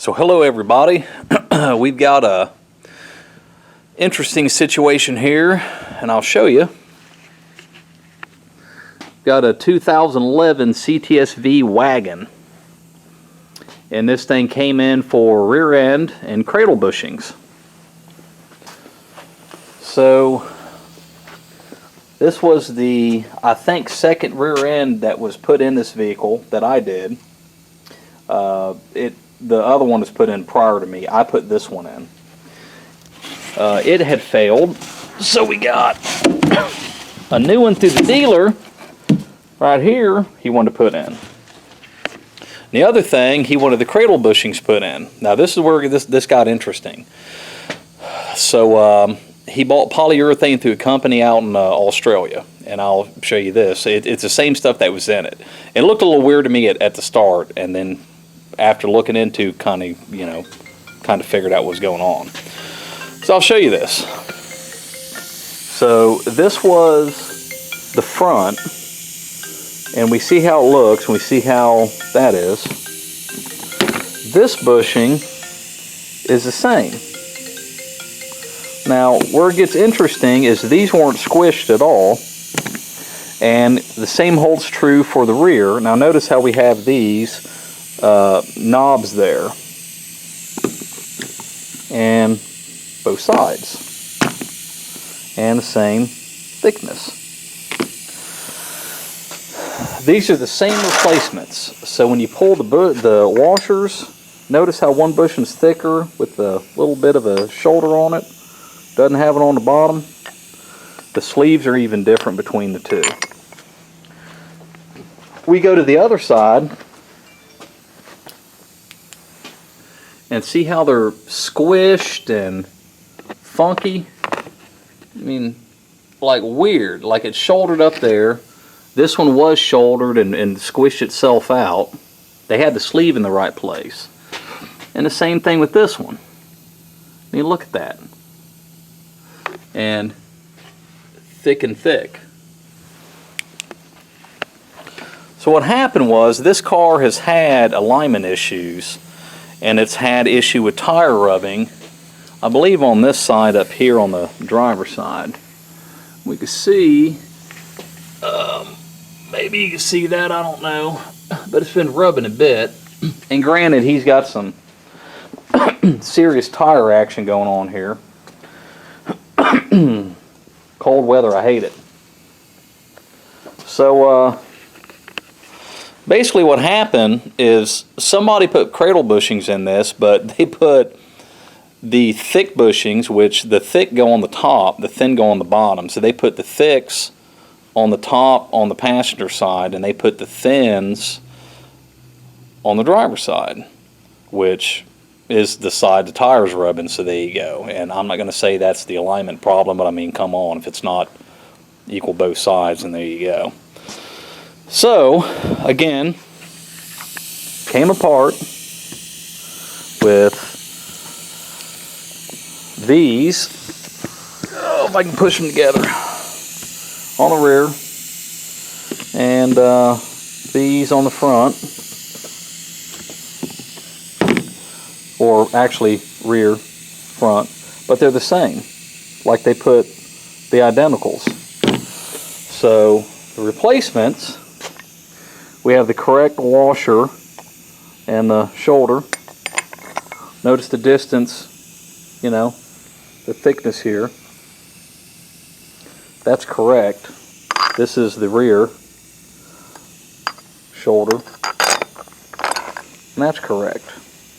So hello everybody. We've got a interesting situation here, and I'll show you. Got a 2011 CTS-V Wagon, and this thing came in for rear end and cradle bushings. So this was the, I think, second rear end that was put in this vehicle that I did. The other one was put in prior to me. I put this one in. It had failed, so we got a new one through the dealer right here he wanted to put in. The other thing, he wanted the cradle bushings put in. Now this is where this got interesting. So he bought polyurethane through a company out in Australia, and I'll show you this. It's the same stuff that was in it. It looked a little weird to me at the start, and then after looking into kind of figured out what was going on. So I'll show you this. So this was the front, and we see how it looks, and we see how that is. This bushing is the same. Now where it gets interesting is these weren't squished at all, and the same holds true for the rear. Now notice how we have these knobs there, and both sides, and the same thickness. These are the same replacements. So when you pull the washers, notice how one bushing's thicker with a little bit of a shoulder on it, doesn't have it on the bottom. The sleeves are even different between the two. We go to the other side and see how they're squished and funky. I mean, like weird, like it's shouldered up there. This one was shouldered and squished itself out. They had the sleeve in the right place. And the same thing with this one. I mean, look at that. And thick and thick. So what happened was, this car has had alignment issues, and it's had issue with tire rubbing, I believe on this side up here on the driver's side. We can see, maybe you can see that, I don't know, but it's been rubbing a bit. And granted, he's got some serious tire action going on here. Cold weather, I hate it. So basically what happened is somebody put cradle bushings in this, but they put the thick bushings, which the thick go on the top, the thin go on the bottom. So they put the thicks on the top on the passenger side, and they put the thins on the driver's side, which is the side the tire's rubbing. So there you go. And I'm not going to say that's the alignment problem, but I mean, come on, if it's not equal both sides, and there you go. So again, came apart with these, if I can push them together, on the rear, and these on the front, or actually rear, front, but they're the same, like they put the identicals. So the replacements, we have the correct washer and the shoulder. Notice the distance, you know, the thickness here. That's correct. This is the rear shoulder, and that's correct.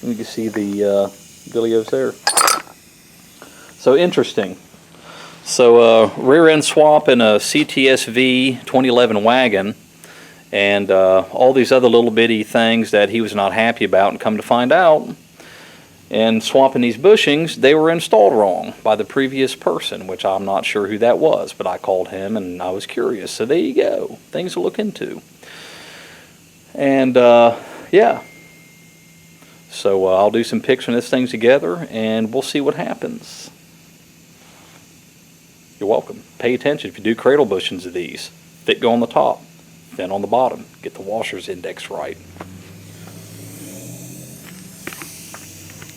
You can see the dealios there. So interesting. So rear end swap in a CTS-V 2011 Wagon, and all these other little bitty things that he was not happy about, and come to find out, and swapping these bushings, they were installed wrong by the previous person, which I'm not sure who that was, but I called him and I was curious. So there you go, things to look into. And yeah, so I'll do some pics when this thing's together, and we'll see what happens. You're welcome. Pay attention if you do cradle bushings of these. Thick go on the top, thin on the bottom. Get the washers indexed right.